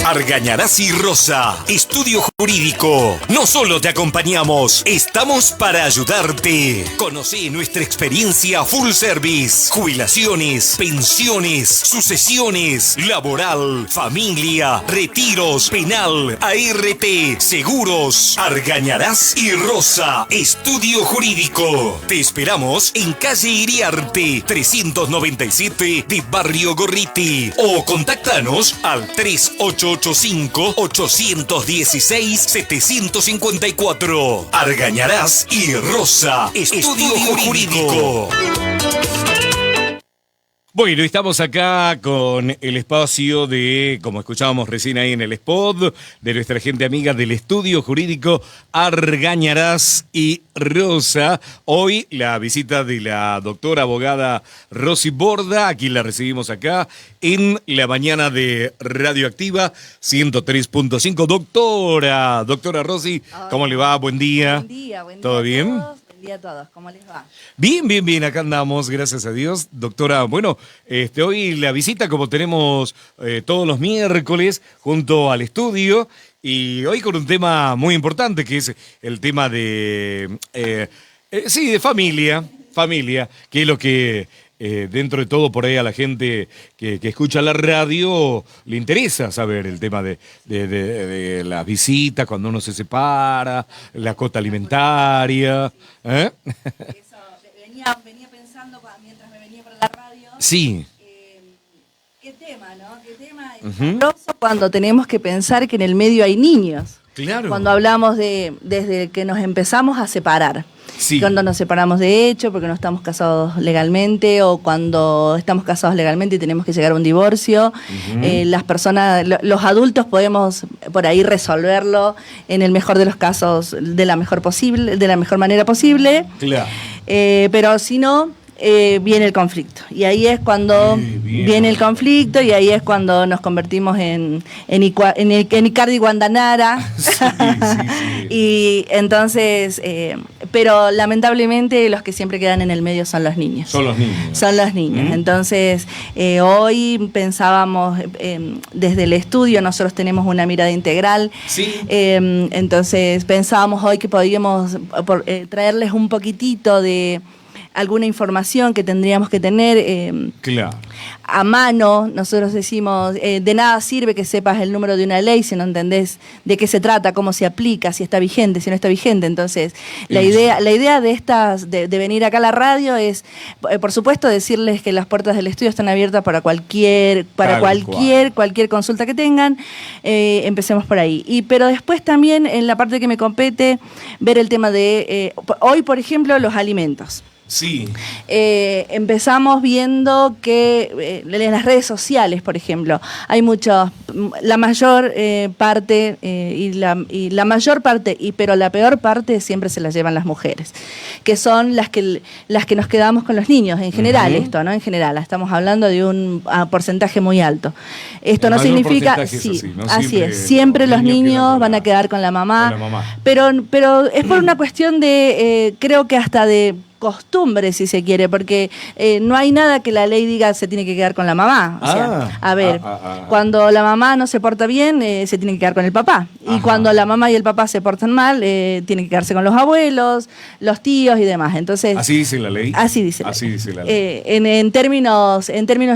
Argañarás y Rosa, estudio jurídico. No solo te acompañamos, estamos para ayudarte. Conoce nuestra experiencia full service, jubilaciones, pensiones, sucesiones, laboral, familia, retiros, penal, ART, seguros. Argañarás y Rosa, estudio jurídico. Te esperamos en calle Iriarte, 397 de Barrio Gorriti. O contáctanos al 3885-816-754. Argañarás y Rosa, estudio jurídico. Bueno, estamos acá con el espacio de, como escuchábamos recién ahí en el spot, de nuestra gente amiga del estudio jurídico Argañarás y Rosa. Hoy la visita de la doctora abogada Rosy Borda, a quien la recibimos acá en la mañana de Radioactiva 103.5. Doctora Rosy, ¿cómo le va? Buen día. Buen día. ¿Todo bien? Buen día a todos, ¿cómo les va? Bien, acá andamos, gracias a Dios. Doctora, bueno, hoy la visita como tenemos todos los miércoles junto al estudio y hoy con un tema muy importante que es el tema de familia, que es lo que dentro de todo por ahí a la gente que escucha la radio le interesa saber el tema de las visitas, cuando uno se separa, la cuota alimentaria. Eso, venía pensando mientras me venía para la radio. Sí. ¿Qué tema, no? ¿Qué tema es sabroso cuando tenemos que pensar que en el medio hay niños? Claro. Cuando hablamos desde que nos empezamos a separar. Sí. Cuando nos separamos de hecho porque no estamos casados legalmente o cuando estamos casados legalmente y tenemos que llegar a un divorcio. Las personas, los adultos podemos por ahí resolverlo en el mejor de los casos de la mejor manera posible. Claro. Pero si no, viene el conflicto. Y ahí es cuando viene el conflicto y ahí es cuando nos convertimos en Icardi Guandanara. Sí. Y entonces, pero lamentablemente los que siempre quedan en el medio son los niños. Son los niños. Entonces, hoy pensábamos, desde el estudio, nosotros tenemos una mirada integral. Sí. Entonces, pensábamos hoy que podíamos traerles un poquitito de alguna información que tendríamos que tener a mano. Nosotros decimos, de nada sirve que sepas el número de una ley si no entendés de qué se trata, cómo se aplica, si está vigente, si no está vigente. Entonces, la idea de venir acá a la radio es, por supuesto, decirles que las puertas del estudio están abiertas para cualquier consulta que tengan. Empecemos por ahí. Pero después también, en la parte que me compete, ver el tema de, hoy, por ejemplo, los alimentos. Sí. Empezamos viendo que en las redes sociales, por ejemplo, hay la mayor parte, pero la peor parte siempre se la llevan las mujeres, que son las que nos quedamos con los niños, en general, esto, ¿no? En general, estamos hablando de un porcentaje muy alto. Esto no significa, así es, siempre los niños van a quedar con la mamá. Pero es por una cuestión de, creo que hasta de costumbre, si se quiere, porque no hay nada que la ley diga se tiene que quedar con la mamá. O sea, cuando la mamá no se porta bien, se tiene que quedar con el papá. Y cuando la mamá y el papá se portan mal, tienen que quedarse con los abuelos, los tíos y demás. Entonces, ¿así dice la ley? Así dice la ley. En términos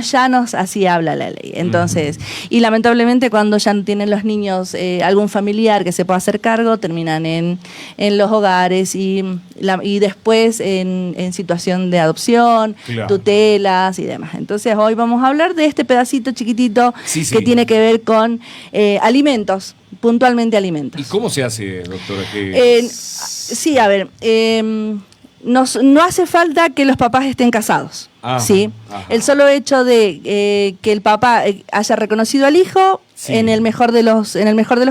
llanos, así habla la ley. Entonces, y lamentablemente cuando ya no tienen los niños algún familiar que se pueda hacer cargo, terminan en los hogares y después en situación de adopción, tutelas y demás. Entonces hoy vamos a hablar de este pedacito chiquitito que tiene que ver con alimentos, puntualmente alimentos. ¿Y cómo se hace, doctora? Sí, a ver, no hace falta que los papás estén casados. ¿Sí? El solo hecho de que el papá haya reconocido al hijo, en el mejor de los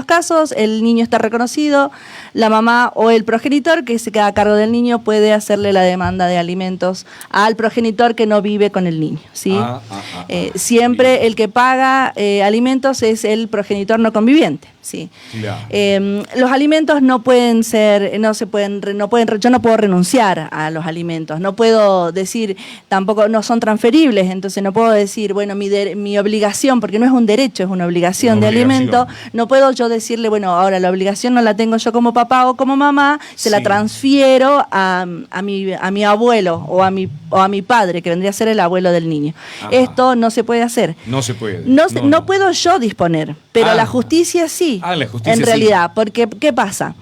casos, el niño está reconocido, la mamá o el progenitor que se queda a cargo del niño puede hacerle la demanda de alimentos al progenitor que no vive con el niño. ¿Sí? Siempre el que paga alimentos es el progenitor no conviviente. Sí. Claro. Los alimentos no pueden ser, yo no puedo renunciar a los alimentos, no puedo decir, tampoco no son transferibles, entonces no puedo decir, bueno, mi obligación, porque no es un derecho, es una obligación de alimento, no puedo yo decirle, bueno, ahora la obligación no la tengo yo como papá o como mamá, se la transfiero a mi abuelo o a mi padre, que vendría a ser el abuelo del niño. Ajá. Esto no se puede hacer. No se puede. No puedo yo disponer, pero la justicia sí. La justicia en realidad, sí. Porque ¿qué pasa?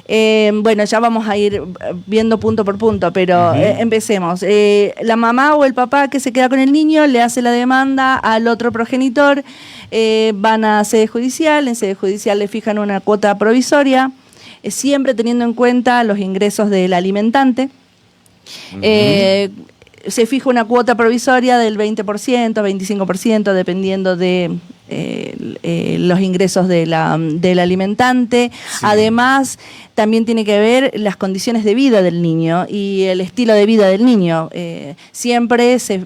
Bueno, ya vamos a ir viendo punto por punto, pero empecemos. La mamá o el papá que se queda con el niño le hace la demanda al otro progenitor, van a sede judicial, en sede judicial le fijan una cuota provisoria, siempre teniendo en cuenta los ingresos del alimentante. Se fija una cuota provisoria del 20%, 25%, dependiendo de los ingresos del alimentante. Sí. Además, también tiene que ver las condiciones de vida del niño y el estilo de vida del niño. Siempre se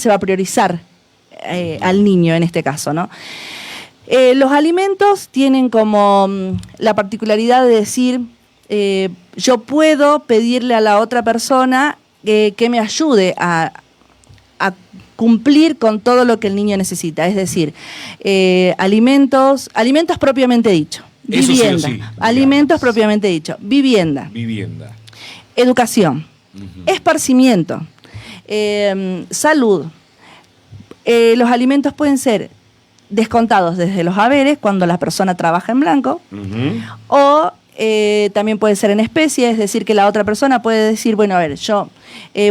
va a priorizar al niño en este caso, ¿no? Los alimentos tienen como la particularidad de decir, yo puedo pedirle a la otra persona que me ayude a cumplir con todo lo que el niño necesita, es decir, alimentos propiamente dicho, vivienda, sí, alimentos propiamente dicho, vivienda, educación, esparcimiento, salud. Los alimentos pueden ser descontados desde los haberes cuando la persona trabaja en blanco, o también puede ser en especie, es decir, que la otra persona puede decir, bueno, a ver, yo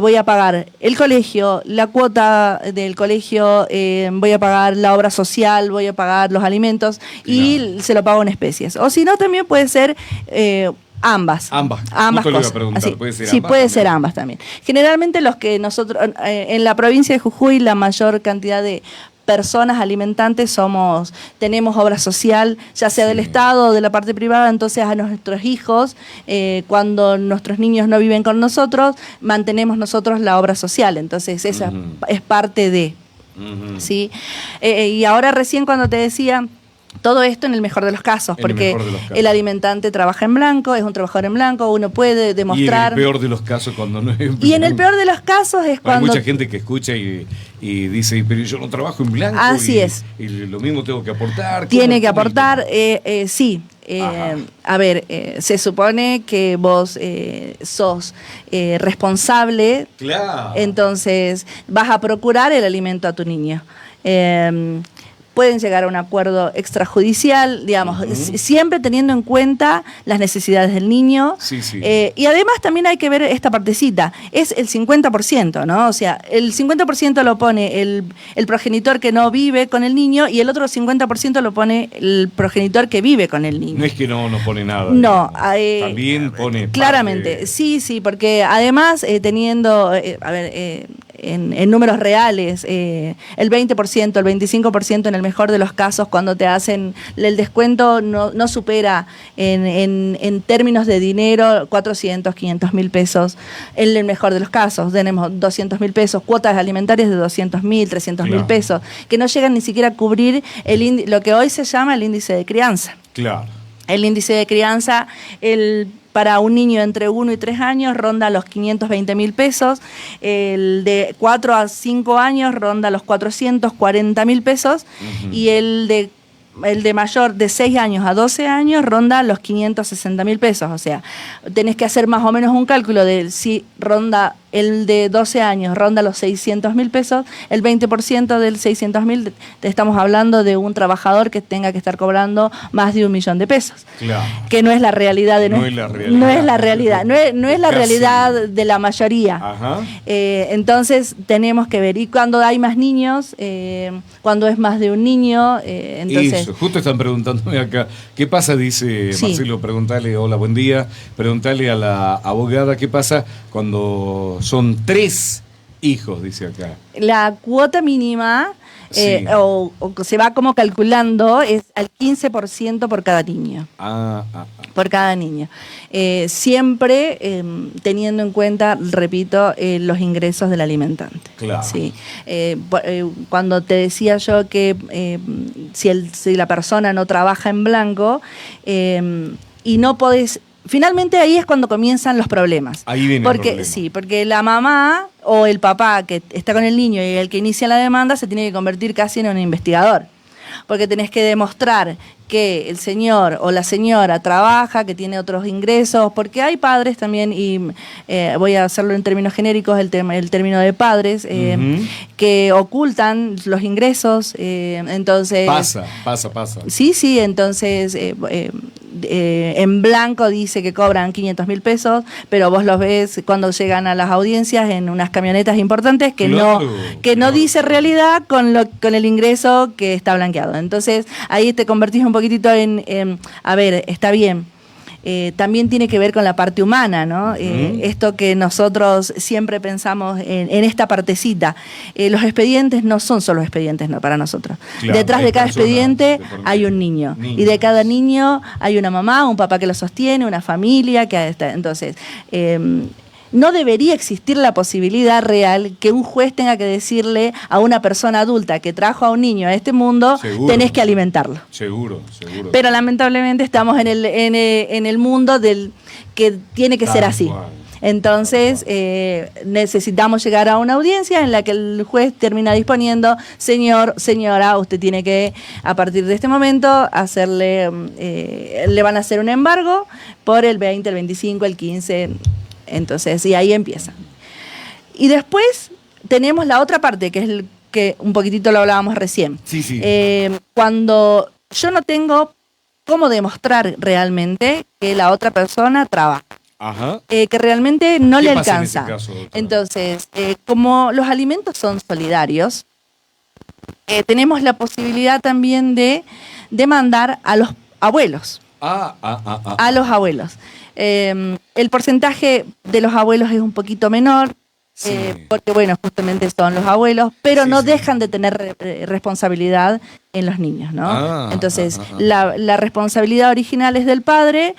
voy a pagar el colegio, la cuota del colegio, voy a pagar la obra social, voy a pagar los alimentos y se lo pago en especies. O si no, también puede ser ambas cosas. Puede ser ambas también. Generalmente los que nosotros, en la provincia de Jujuy, la mayor cantidad de personas alimentantes tenemos obra social, ya sea del Estado o de la parte privada, entonces a nuestros hijos, cuando nuestros niños no viven con nosotros, mantenemos nosotros la obra social, entonces esa es parte de, ¿sí? Y ahora recién cuando te decía, todo esto en el mejor de los casos, porque el alimentante trabaja en blanco, es un trabajador en blanco, uno puede demostrar... Y en el peor de los casos cuando no es en blanco. Y en el peor de los casos es cuando... Hay mucha gente que escucha y dice, pero yo no trabajo en blanco. Así es. Y lo mismo tengo que aportar. Tiene que aportar, sí. A ver, se supone que vos sos responsable, claro. Entonces vas a procurar el alimento a tu niño. Pueden llegar a un acuerdo extrajudicial, digamos, siempre teniendo en cuenta las necesidades del niño. Sí. Y además también hay que ver esta partecita, es el 50%, ¿no? O sea, el 50% lo pone el progenitor que no vive con el niño y el otro 50% lo pone el progenitor que vive con el niño. No es que no pone nada. No. También pone... Claramente, sí, porque además teniendo, en números reales, el 20%, el 25% en el mejor de los casos, cuando te hacen el descuento, no supera en términos de dinero 400, 500 mil pesos. En el mejor de los casos tenemos 200 mil pesos, cuotas alimentarias de 200 mil, 300 mil pesos, que no llegan ni siquiera a cubrir lo que hoy se llama el índice de crianza. Claro. El índice de crianza, para un niño entre 1 y 3 años ronda los 520 mil pesos, el de 4 a 5 años ronda los 440 mil pesos y el de mayor de 6 años a 12 años ronda los 560 mil pesos. O sea, tenés que hacer más o menos un cálculo de si ronda el de 12 años, ronda los 600 mil pesos, el 20% del 600 mil, estamos hablando de un trabajador que tenga que estar cobrando más de 1 millón de pesos. Claro. Que no es la realidad. No es la realidad de la mayoría. Ajá. Entonces tenemos que ver. Y cuando hay más niños, cuando es más de un niño, entonces... Eso, justo están preguntándome acá. ¿Qué pasa? Dice Marcelo, preguntale, hola, buen día. Preguntale a la abogada, ¿qué pasa cuando son 3 hijos, dice acá? La cuota mínima o se va como calculando, es al 15% por cada niño. Por cada niño. Siempre teniendo en cuenta, repito, los ingresos del alimentante. Claro. ¿Sí? Cuando te decía yo que si la persona no trabaja en blanco y no podés... Finalmente ahí es cuando comienzan los problemas. Ahí viene el problema. Sí, porque la mamá o el papá que está con el niño y el que inicia la demanda se tiene que convertir casi en un investigador. Porque tenés que demostrar que el señor o la señora trabaja, que tiene otros ingresos, porque hay padres también, y voy a hacerlo en términos genéricos, el término de padres, que ocultan los ingresos, entonces... Pasa. Sí, entonces en blanco dice que cobran 500.000 pesos, pero vos los ves cuando llegan a las audiencias en unas camionetas importantes que no dice realidad con el ingreso que está blanqueado. Entonces ahí te convertís un poquitito a ver, está bien. También tiene que ver con la parte humana, ¿no? Esto que nosotros siempre pensamos en esta partecita. Los expedientes no son solo expedientes, no, para nosotros. Claro, detrás de cada expediente hay un niño. Y de cada niño hay una mamá, un papá que lo sostiene, una familia que está. Entonces, no debería existir la posibilidad real que un juez tenga que decirle a una persona adulta que trajo a un niño a este mundo, tenés que alimentarlo. Seguro. Pero lamentablemente estamos en el mundo del que tiene que ser así. Entonces, necesitamos llegar a una audiencia en la que el juez termina disponiendo: señor, señora, usted tiene que, a partir de este momento, le van a hacer un embargo por el 20, el 25, el 15... Entonces, y ahí empieza. Y después tenemos la otra parte, que es el que un poquitito lo hablábamos recién. Sí. Cuando yo no tengo cómo demostrar realmente que la otra persona trabaja. Que realmente no le alcanza. En ese caso, entonces, como los alimentos son solidarios, tenemos la posibilidad también de demandar a los abuelos. A los abuelos. El porcentaje de los abuelos es un poquito menor, porque bueno, justamente son los abuelos, pero no dejan de tener responsabilidad en los niños, ¿no? Entonces, la responsabilidad original es del padre,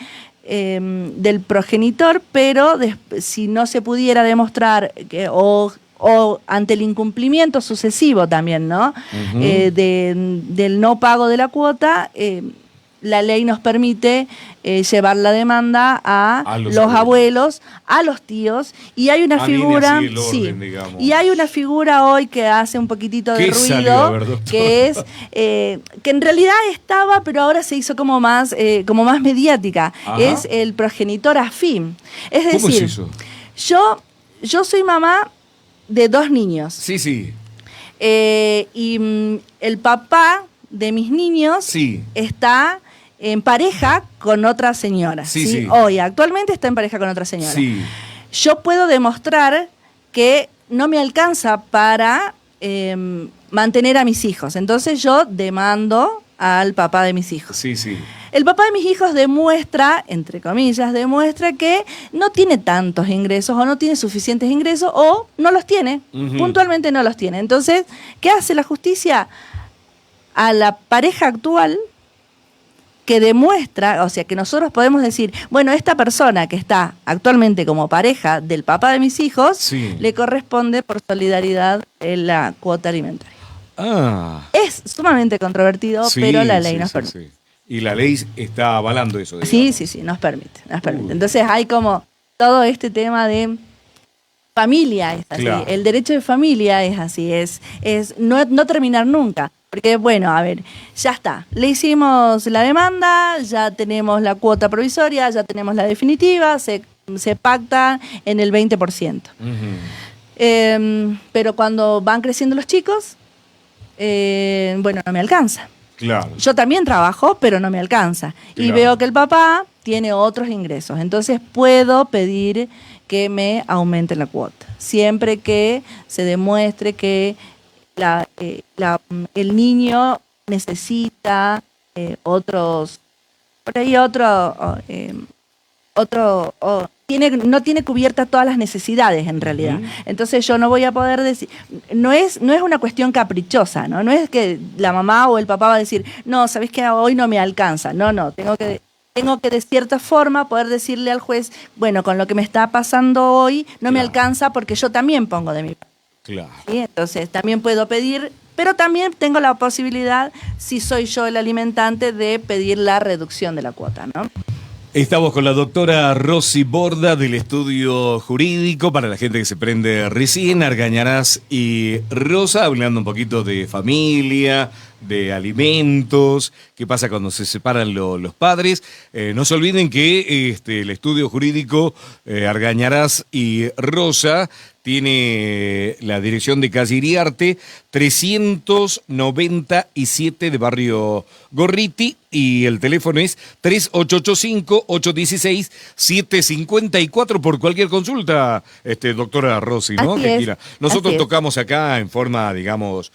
del progenitor, pero si no se pudiera demostrar o ante el incumplimiento sucesivo también, ¿no? Del no pago de la cuota, la ley nos permite llevar la demanda a los abuelos, a los tíos, y hay una figura, y hay una figura hoy que hace un poquitito de ruido, que es que en realidad estaba, pero ahora se hizo como más mediática. Es el progenitor afín. Es decir, ¿cómo es eso? Yo soy mamá de 2 niños. Sí. Y el papá de mis niños está en pareja con otra señora. Sí. Hoy, actualmente está en pareja con otra señora. Sí. Yo puedo demostrar que no me alcanza para mantener a mis hijos. Entonces yo demando al papá de mis hijos. Sí. El papá de mis hijos demuestra, entre comillas, que no tiene tantos ingresos o no tiene suficientes ingresos o no los tiene. Puntualmente no los tiene. Entonces, ¿qué hace la justicia? A la pareja actual que demuestra, o sea, que nosotros podemos decir, bueno, esta persona que está actualmente como pareja del papá de mis hijos, le corresponde por solidaridad la cuota alimentaria. Es sumamente controvertido, pero la ley nos permite. Y la ley está avalando eso. Digamos. Sí, nos permite. Entonces hay como todo este tema de familia, es así. Claro. El derecho de familia es así, es no terminar nunca. Porque, bueno, a ver, ya está. Le hicimos la demanda, ya tenemos la cuota provisoria, ya tenemos la definitiva, se pacta en el 20%. Pero cuando van creciendo los chicos, bueno, no me alcanza. Claro. Yo también trabajo, pero no me alcanza. Claro. Y veo que el papá tiene otros ingresos. Entonces puedo pedir que me aumenten la cuota. Siempre que se demuestre que el niño necesita no tiene cubiertas todas las necesidades en realidad. Entonces yo no voy a poder decir, no es una cuestión caprichosa, ¿no? No es que la mamá o el papá va a decir, no, ¿sabés qué? Hoy no me alcanza. No, tengo que de cierta forma poder decirle al juez, bueno, con lo que me está pasando hoy no me alcanza porque yo también pongo de mi parte. Claro. ¿Sí? Entonces también puedo pedir, pero también tengo la posibilidad, si soy yo el alimentante, de pedir la reducción de la cuota, ¿no? Estamos con la doctora Rosy Borda del Estudio Jurídico, para la gente que se prende recién, Argañarás y Rosa, hablando un poquito de familia, de alimentos, qué pasa cuando se separan los padres. No se olviden que el Estudio Jurídico Argañarás y Rosa tiene la dirección de calle Iriarte 397 de Barrio Gorriti, y el teléfono es 3885-816-754 por cualquier consulta, doctora Rosy, ¿no? Así que es, quiera. Nosotros tocamos acá en forma, digamos,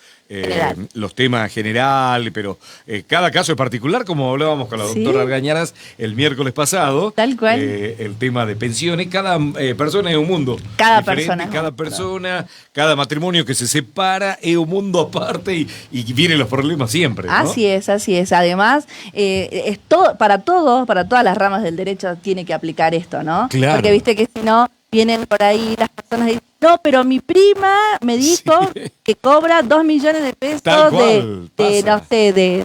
los temas generales, pero cada caso es particular, como hablábamos con la doctora Argañarás el miércoles pasado. Tal cual. El tema de pensiones, cada persona es un mundo. Cada diferente, persona, cada matrimonio que se separa es un mundo aparte y vienen los problemas siempre, ¿no? Así es. Además, es todo, para todas las ramas del derecho tiene que aplicar esto, ¿no? Claro. Porque viste que si no, vienen por ahí las personas y dicen, no, pero mi prima me dijo que cobra 2 millones de pesos de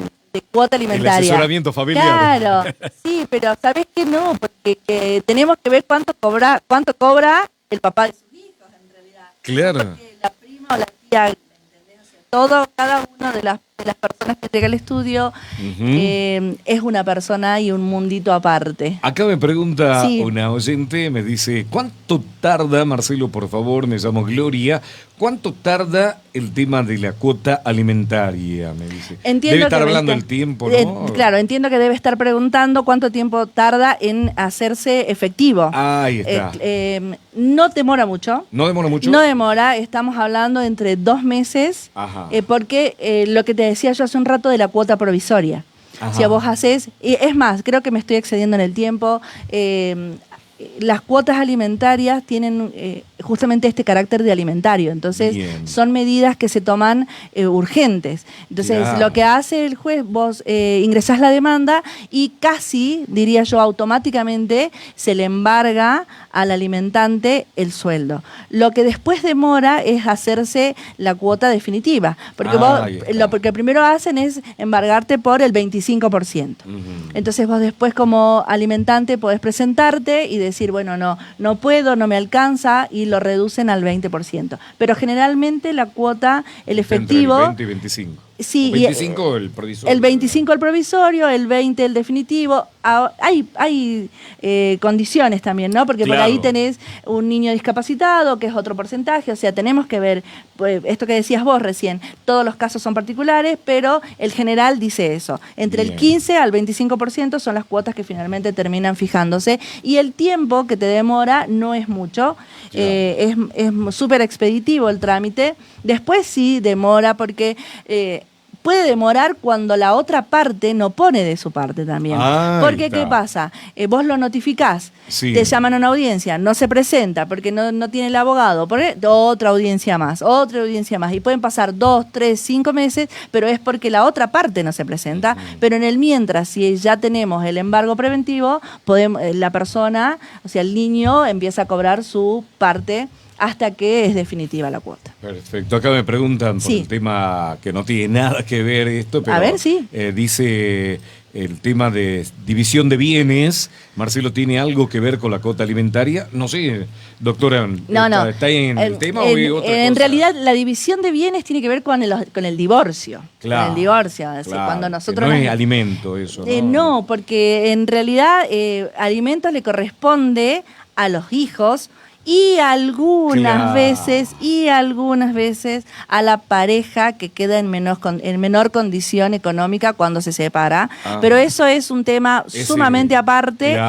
cuota alimentaria. El asesoramiento familiar. Claro, sí, pero ¿sabés que no? Porque tenemos que ver cuánto cobra el papá de sus hijos, en realidad. Claro. Porque la prima o la tía, ¿entendés? O sea, cada una de las personas que llega al estudio es una persona y un mundito aparte. Acá me pregunta una oyente, me dice, ¿cuánto tarda, Marcelo, por favor, me llamo Gloria, cuánto tarda el tema de la cuota alimentaria? Me dice. Debe estar hablando del tiempo, ¿no? Claro, entiendo que debe estar preguntando cuánto tiempo tarda en hacerse efectivo. Ahí está. No demora mucho. ¿No demora mucho? No demora, estamos hablando entre 2 meses, porque lo que te decía yo hace un rato de la cuota provisoria. Ajá. Si vos haces, es más, creo que me estoy excediendo en el tiempo, las cuotas alimentarias tienen justamente este carácter de alimentario, entonces son medidas que se toman urgentes. Entonces lo que hace el juez, vos ingresás la demanda y casi, diría yo, automáticamente se le embarga al alimentante el sueldo. Lo que después demora es hacerse la cuota definitiva, porque lo que primero hacen es embargarte por el 25%. Entonces vos después como alimentante podés presentarte y decir, bueno, no puedo, no me alcanza, y lo reducen al 20%. Pero generalmente la cuota, el efectivo... Entre el 20 y 25. Sí, 25 el provisorio. El 25 el provisorio, el 20 el definitivo. Hay condiciones también, ¿no? Porque por ahí tenés un niño discapacitado, que es otro porcentaje. O sea, tenemos que ver, pues, esto que decías vos recién, todos los casos son particulares, pero el general dice eso. Entre el 15 al 25% son las cuotas que finalmente terminan fijándose. Y el tiempo que te demora no es mucho. Es súper expeditivo el trámite. Después sí demora porque... puede demorar cuando la otra parte no pone de su parte también. Porque, ¿qué pasa? Vos lo notificás, te llaman a una audiencia, no se presenta porque no tiene el abogado, otra audiencia más, y pueden pasar 2, 3, 5 meses, pero es porque la otra parte no se presenta. Pero en el mientras, si ya tenemos el embargo preventivo, la persona, o sea, el niño empieza a cobrar su parte hasta que es definitiva la cuota. Perfecto. Acá me preguntan por el tema que no tiene nada que ver esto, pero a ver, dice el tema de división de bienes. Marcelo, ¿tiene algo que ver con la cuota alimentaria? No sé, doctora, ¿está en el tema o es otra cosa? En realidad, la división de bienes tiene que ver con el divorcio. Claro, con el divorcio. Cuando nosotros no es alimento eso, ¿no? No, porque en realidad alimento le corresponde a los hijos y algunas veces a la pareja que queda en menor condición económica cuando se separa. Pero eso es un tema sumamente aparte,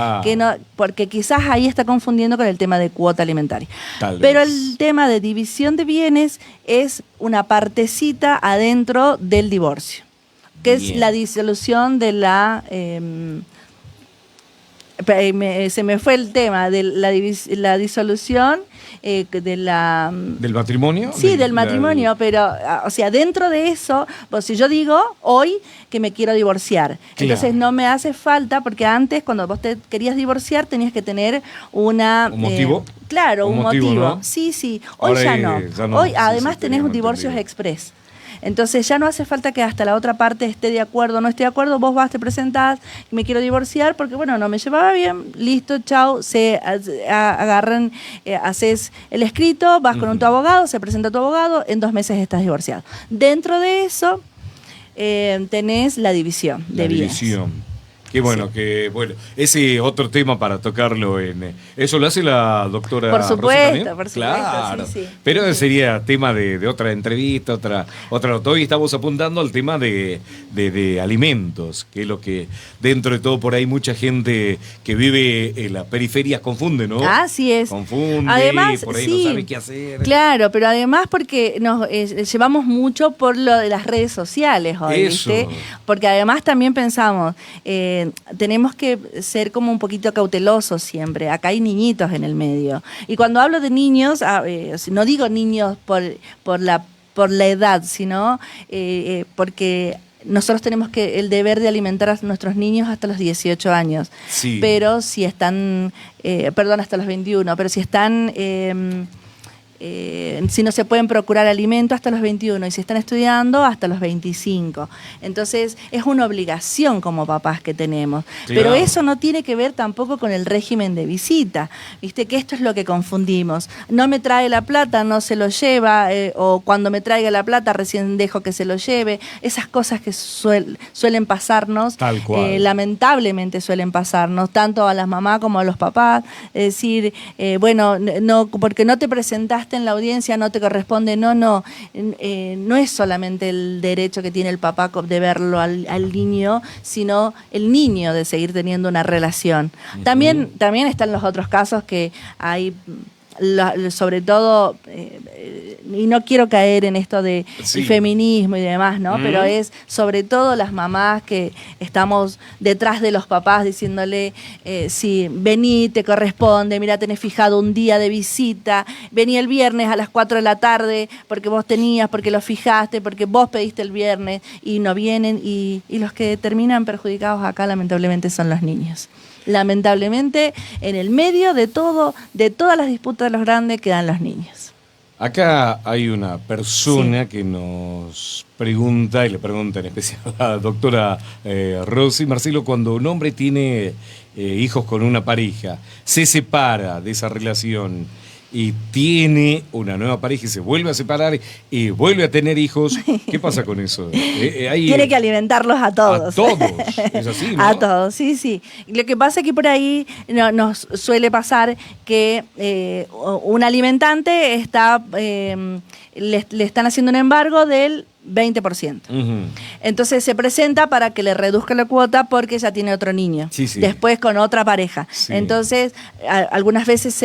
porque quizás ahí está confundiendo con el tema de cuota alimentaria. Pero el tema de división de bienes es una partecita adentro del divorcio, que es la disolución de la... se me fue el tema de la disolución ¿Del matrimonio? Sí, del matrimonio, pero, o sea, dentro de eso, pues si yo digo hoy que me quiero divorciar, claro. Entonces no me hace falta, porque antes cuando vos te querías divorciar tenías que tener ¿Un motivo? Claro, un motivo. ¿No? Sí, hoy ya no. Hoy además tenés divorcios express. Entonces ya no hace falta que hasta la otra parte esté de acuerdo o no esté de acuerdo, vos vas, te presentás, me quiero divorciar porque, bueno, no me llevaba bien, listo, chau, se agarran, haces el escrito, vas con tu abogado, se presenta tu abogado, en 2 meses estás divorciado. Dentro de eso tenés la división de bienes. Qué bueno, sí. Ese otro tema para tocarlo ¿eso lo hace la doctora Por supuesto, claro. Sí. Pero sería tema de otra entrevista, otra. Hoy estamos apuntando al tema de alimentos, que es lo que dentro de todo por ahí mucha gente que vive en las periferias confunde, ¿no? Así es. Confunde, además, por ahí no sabe qué hacer. Claro, pero además porque nos llevamos mucho por lo de las redes sociales hoy, ¿viste? Porque además también pensamos... tenemos que ser como un poquito cautelosos siempre. Acá hay niñitos en el medio. Y cuando hablo de niños, no digo niños por la edad, sino porque nosotros tenemos el deber de alimentar a nuestros niños hasta los 18 años. Sí. Pero si están, hasta los 21, pero si están... si no se pueden procurar alimento hasta los 21 y si están estudiando hasta los 25. Entonces es una obligación como papás que tenemos. Claro. Pero eso no tiene que ver tampoco con el régimen de visita. Viste que esto es lo que confundimos. No me trae la plata, no se lo lleva, o cuando me traiga la plata recién dejo que se lo lleve. Esas cosas que suelen pasarnos, tal cual. Lamentablemente suelen pasarnos, tanto a las mamás como a los papás. Es decir, no, porque no te presentaste en la audiencia no te corresponde, no es solamente el derecho que tiene el papá de verlo al niño, sino el niño de seguir teniendo una relación. También están los otros casos que hay, sobre todo, y no quiero caer en esto de feminismo y demás, ¿no? Pero es sobre todo las mamás que estamos detrás de los papás diciéndole, sí, vení, te corresponde, mira, tenés fijado un día de visita, vení el viernes a las 4 de la tarde porque vos tenías, porque lo fijaste, porque vos pediste el viernes y no vienen y los que terminan perjudicados acá lamentablemente son los niños. Lamentablemente, en el medio de todas las disputas de los grandes quedan los niños. Acá hay una persona que nos pregunta, y le pregunta en especial a la doctora Rosy, Marcelo, cuando un hombre tiene hijos con una pareja, se separa de esa relación y tiene una nueva pareja y se vuelve a separar y vuelve a tener hijos, ¿qué pasa con eso? Tiene que alimentarlos a todos. A todos, es así, ¿no? A todos, sí. Lo que pasa es que por ahí nos suele pasar que un alimentante está le están haciendo un embargo del 20%. Entonces se presenta para que le reduzca la cuota porque ya tiene otro niño. Después con otra pareja. Entonces, algunas veces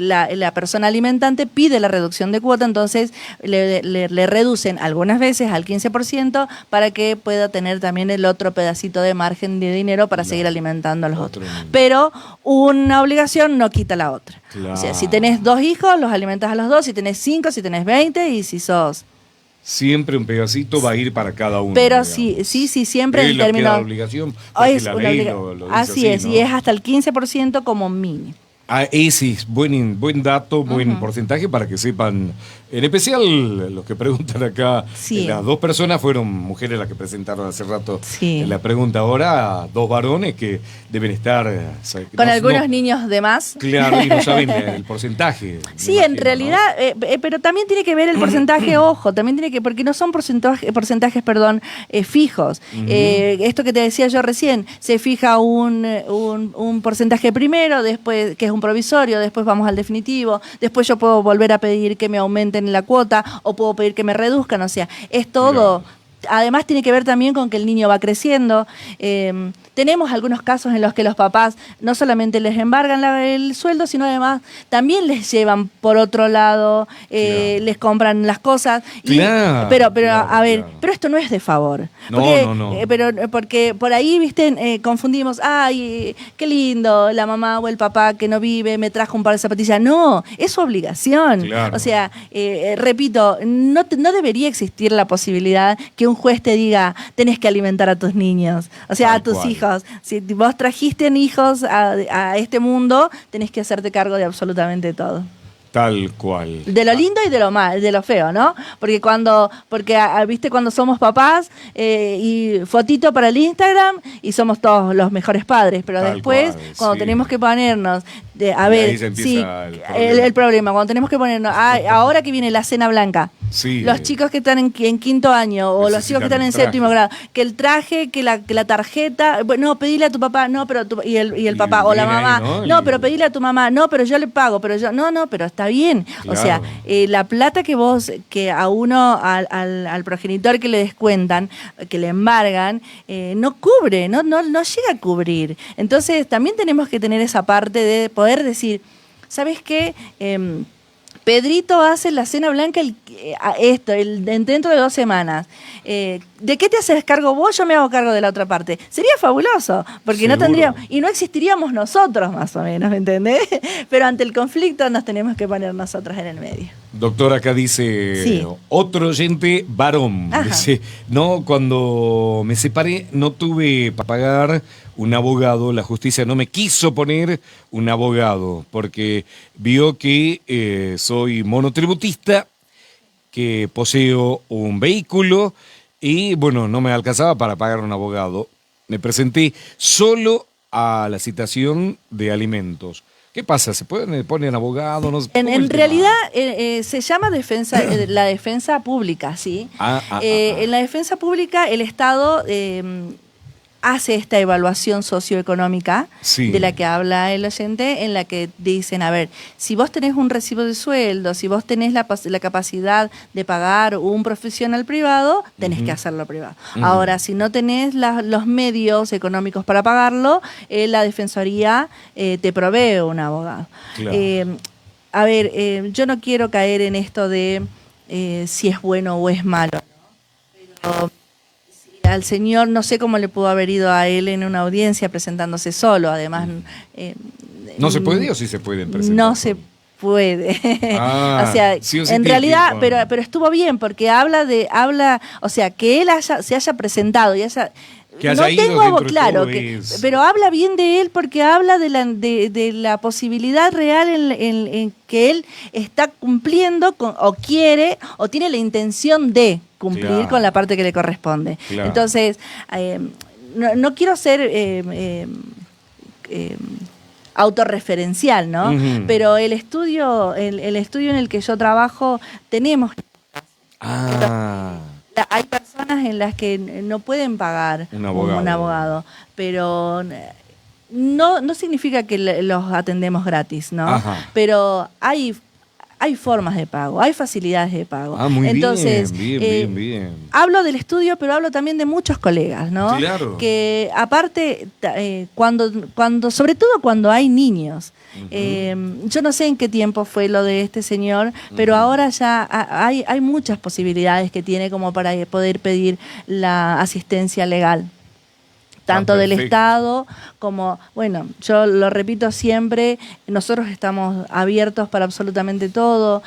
la persona alimentante pide la reducción de cuota, entonces le reducen algunas veces al 15% para que pueda tener también el otro pedacito de margen de dinero para seguir alimentando a los otros. Pero una obligación no quita la otra. Claro. O sea, si tenés 2 hijos, los alimentas a los 2, si tenés 5, si tenés 20 y si sos... Siempre un pedacito va a ir para cada uno. Pero sí, siempre en términos... La obligación, porque la ley lo dice así es, ¿no? Y es hasta el 15% como mínimo. Ese es buen dato, buen porcentaje para que sepan. En especial los que preguntan acá, las 2 personas fueron mujeres las que presentaron hace rato en la pregunta. Ahora 2 varones que deben estar... Con algunos niños de más. Claro, y no saben el porcentaje. Sí, en realidad, ¿no? Pero también tiene que ver el porcentaje, ojo, también tiene que, porque no son porcentajes, fijos. Esto que te decía yo recién, se fija un porcentaje primero, después que es un provisorio, después vamos al definitivo, después yo puedo volver a pedir que me aumenten la cuota o puedo pedir que me reduzcan, o sea, es todo... además tiene que ver también con que el niño va creciendo. Tenemos algunos casos en los que los papás no solamente les embargan el sueldo, sino además también les llevan por otro lado, les compran las cosas. Pero esto no es de favor. Porque por ahí, viste, confundimos, ay, qué lindo, la mamá o el papá que no vive me trajo un par de zapatillas. No, es su obligación. Claro. O sea, repito, no debería existir la posibilidad que un juez te diga, tenés que alimentar a tus niños, o sea, a tus hijos. Si vos trajiste hijos a este mundo, tenés que hacerte cargo de absolutamente todo. Tal cual. De lo lindo y de lo mal, de lo feo, ¿no? Porque viste, cuando somos papás y fotito para el Instagram y somos todos los mejores padres, pero tal después, cuando tenemos que ponernos, el problema, cuando tenemos que ponernos, ahora que viene la cena blanca, los chicos que están en quinto año o los chicos que están en séptimo grado, que el traje, que la tarjeta, no, pedile a tu papá, no, pero y el papá o la mamá, ahí, no, pero pedile a tu mamá, no, pero yo le pago, pero yo, no, pero está bien. Claro. O sea, la plata que a uno, al progenitor que le descuentan, que le embargan, no cubre, no llega a cubrir. Entonces también tenemos que tener esa parte de poder decir, ¿sabes qué? Pedrito hace la cena blanca dentro de 2 semanas. ¿De qué te haces cargo vos? Yo me hago cargo de la otra parte. Sería fabuloso, porque seguro. No tendríamos, y no existiríamos nosotros más o menos, ¿me entendés? Pero ante el conflicto nos tenemos que poner nosotros en el medio. Doctor, acá dice otro oyente varón. Dice, no, cuando me separé no tuve para pagar un abogado, la justicia no me quiso poner un abogado porque vio que soy monotributista, que poseo un vehículo y bueno, no me alcanzaba para pagar un abogado. Me presenté solo a la citación de alimentos. ¿Qué pasa? ¿Se ponen abogado? No, en realidad se llama la defensa pública, ¿sí? En la defensa pública el Estado hace esta evaluación socioeconómica de la que habla el oyente, en la que dicen, a ver, si vos tenés un recibo de sueldo, si vos tenés la capacidad de pagar un profesional privado, tenés que hacerlo privado. Ahora, si no tenés los medios económicos para pagarlo, la Defensoría te provee un abogado. Claro. Yo no quiero caer en esto de si es bueno o es malo, pero al señor no sé cómo le pudo haber ido a él en una audiencia presentándose solo, además... ¿No se puede o sí se puede presentar? No se puede. O sea, en realidad, pero estuvo bien, porque o sea, que él se haya presentado y haya... No tengo claro, pero habla bien de él porque habla de la posibilidad real en que él está cumpliendo o quiere o tiene la intención de cumplir con la parte que le corresponde. Claro. Entonces, no quiero ser autorreferencial, ¿no? Pero el estudio en el que yo trabajo tenemos... Hay personas en las que no pueden pagar un abogado, pero no significa que los atendemos gratis, ¿no? Ajá. Pero hay formas de pago, hay facilidades de pago. Muy entonces, bien. Hablo del estudio, pero hablo también de muchos colegas, ¿no? Claro. Que aparte, sobre todo cuando hay niños, yo no sé en qué tiempo fue lo de este señor, pero ahora ya hay muchas posibilidades que tiene como para poder pedir la asistencia legal. Tanto del Estado como, bueno, yo lo repito siempre, nosotros estamos abiertos para absolutamente todo.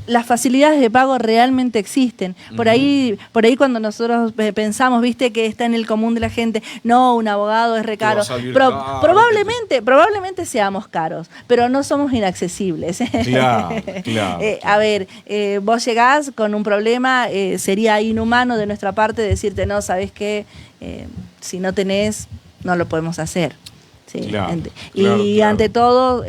Las facilidades de pago realmente existen. Por ahí cuando nosotros pensamos, viste, que está en el común de la gente, no, un abogado es re caro. Probablemente seamos caros, pero no somos inaccesibles. Claro. Vos llegás con un problema, sería inhumano de nuestra parte decirte, no, ¿sabés qué? Si no tenés, no lo podemos hacer. ¿Sí? Claro, ante todo,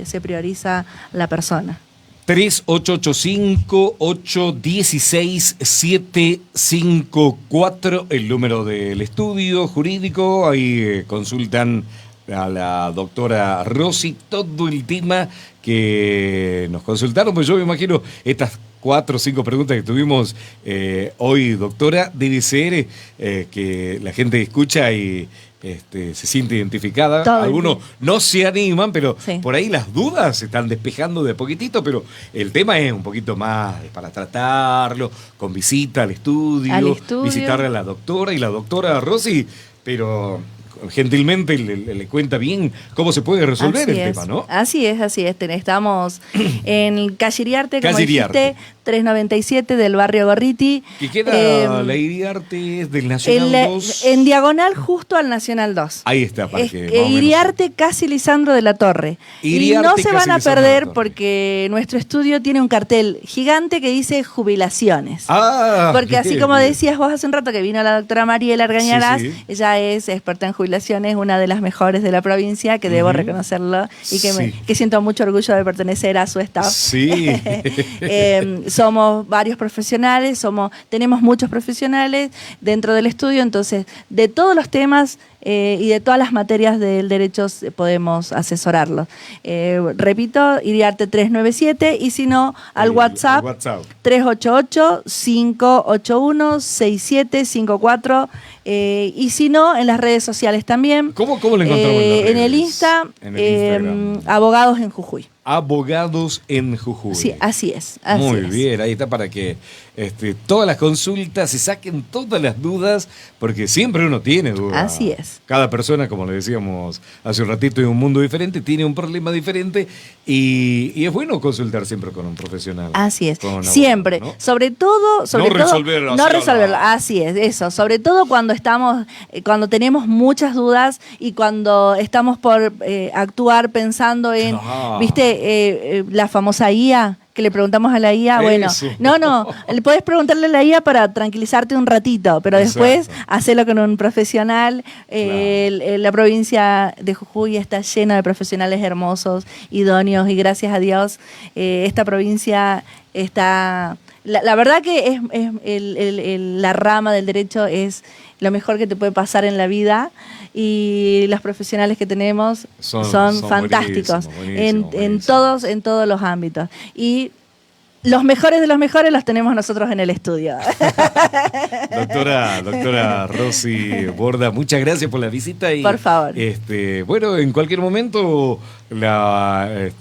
se prioriza la persona. 3885-816-754, el número del estudio jurídico. Ahí consultan a la doctora Rosy todo el tema que nos consultaron, pues yo me imagino estas 4 o 5 preguntas que tuvimos hoy, doctora, debe ser que la gente escucha y se siente identificada. Todo Algunos no se animan, pero sí, por ahí las dudas se están despejando de poquitito, pero el tema es un poquito más para tratarlo, con visita al estudio, visitar a la doctora y la doctora Rosy, pero gentilmente le cuenta bien cómo se puede resolver el tema, ¿no? Así es. Estamos en calle Iriarte, como dijiste, 397 del barrio Gorriti. ¿Y queda la Iriarte es del Nacional 2? En diagonal justo al Nacional 2. Ahí está, para que Iriarte casi Lisandro de la Torre. Iriarte, y no se van a perder Lisandro, porque nuestro estudio tiene un cartel gigante que dice jubilaciones. Porque así como decías vos hace un rato que vino la doctora Mariela Argañarás, sí, ella es experta en jubilaciones, una de las mejores de la provincia, que debo reconocerlo y que siento mucho orgullo de pertenecer a su staff. Sí. Somos varios profesionales, tenemos muchos profesionales dentro del estudio, entonces de todos los temas y de todas las materias del derecho podemos asesorarlos. Repito, Iriarte 397 y si no, al WhatsApp 388-581-6754 y si no, en las redes sociales también. ¿Cómo lo encontramos en el Instagram? Abogados en Jujuy. Abogados en Jujuy. Sí, así es. Muy bien, ahí está para que todas las consultas se saquen todas las dudas, porque siempre uno tiene dudas. Así es. Cada persona, como le decíamos hace un ratito, en un mundo diferente, tiene un problema diferente y es bueno consultar siempre con un profesional. Así es. Abogado, siempre. ¿No? Sobre todo resolverlo. No resolverlo. Así es, eso. Sobre todo cuando tenemos muchas dudas y cuando estamos por actuar pensando en, ¿viste? La famosa IA, que le preguntamos a la IA, bueno, no, le podés preguntarle a la IA para tranquilizarte un ratito, pero después hacelo con un profesional. La provincia de Jujuy está llena de profesionales hermosos, idóneos, y gracias a Dios esta provincia está... La verdad que la rama del derecho es lo mejor que te puede pasar en la vida y los profesionales que tenemos son fantásticos buenísimo. En todos los ámbitos. Y los mejores de los mejores los tenemos nosotros en el estudio. Doctora Rosy Borda, muchas gracias por la visita. Y, por favor. Bueno, en cualquier momento nos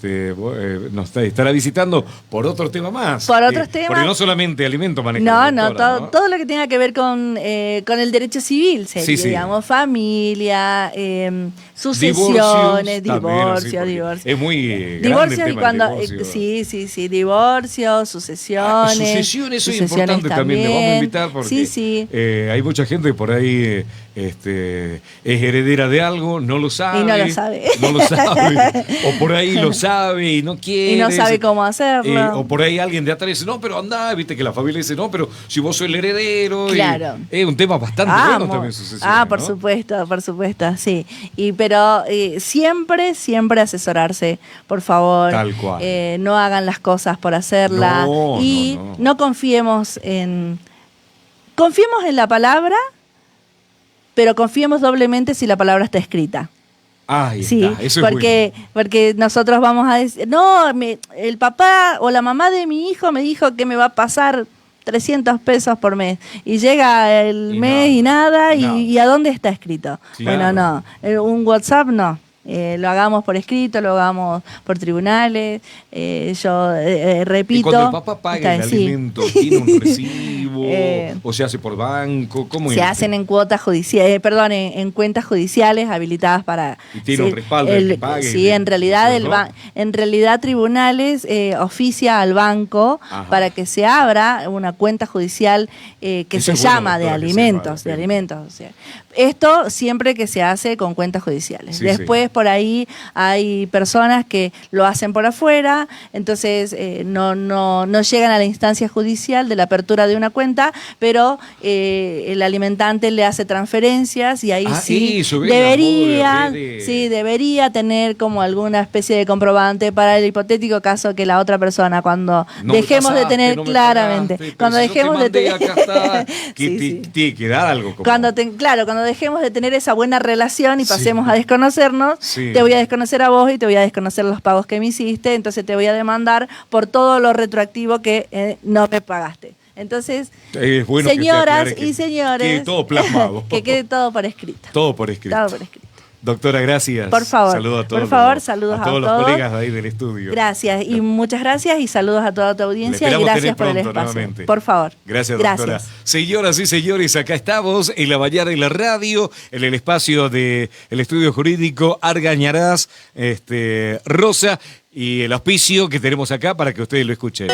estará visitando por otro tema más. Por otros temas. Porque no solamente alimentos maneja. Todo lo que tenga que ver con el derecho civil, digamos, familia, sucesiones, divorcios. Es muy divorcio grande y cuando divorcio, sucesiones. Sucesiones, eso es importante también. Te vamos a invitar porque hay mucha gente que por ahí es heredera de algo, no lo sabe. Y no lo sabe. No lo sabe. O por ahí lo sabe y no quiere. Y no sabe cómo hacerlo. O por ahí alguien de atrás dice, no, pero anda, viste que la familia dice, no, pero si vos sos el heredero. Claro. Es un tema bastante bueno también sucesiones. Por supuesto, sí. Pero siempre asesorarse, por favor. Tal cual. No hagan las cosas por hacerlas. No confiemos en la palabra, pero confiemos doblemente si la palabra está escrita. Eso porque nosotros vamos a decir, el papá o la mamá de mi hijo me dijo que me va a pasar 300 pesos por mes y llega el mes y nada. ¿Y a dónde está escrito? Claro. Bueno, un WhatsApp no. Lo hagamos por escrito, lo hagamos por tribunales. Yo repito. Y cuando el papá paga el alimento, ¿tiene un recibo? ¿O se hace por banco? ¿Cómo se hacen en cuotas judiciales, en cuentas judiciales habilitadas para. ¿Y tiene un respaldo que pague? Sí, en realidad tribunales oficia al banco para que se abra una cuenta judicial que se llama de alimentos. O sea, esto siempre que se hace con cuentas judiciales. Después por ahí hay personas que lo hacen por afuera, entonces no llegan a la instancia judicial de la apertura de una cuenta, pero el alimentante le hace transferencias y ahí debería tener como alguna especie de comprobante para el hipotético caso que la otra persona cuando dejemos de tener tiene que dar algo. Cuando dejemos de tener esa buena relación y pasemos a desconocernos, te voy a desconocer a vos y te voy a desconocer los pagos que me hiciste, entonces te voy a demandar por todo lo retroactivo que no me pagaste. Entonces, bueno, señoras y señores, quede todo plasmado. Que quede todo por escrito. Todo por escrito. Todo por escrito. Doctora, gracias. Por favor. Saludos a todos. Por favor, saludos a todos los colegas de ahí del estudio. Gracias y muchas gracias y saludos a toda tu audiencia y gracias por el espacio. Nuevamente. Por favor. Gracias, doctora. Señoras y señores, acá estamos en la mañana de la radio, en el espacio del estudio jurídico Argañarás, Rosa, y el auspicio que tenemos acá para que ustedes lo escuchen.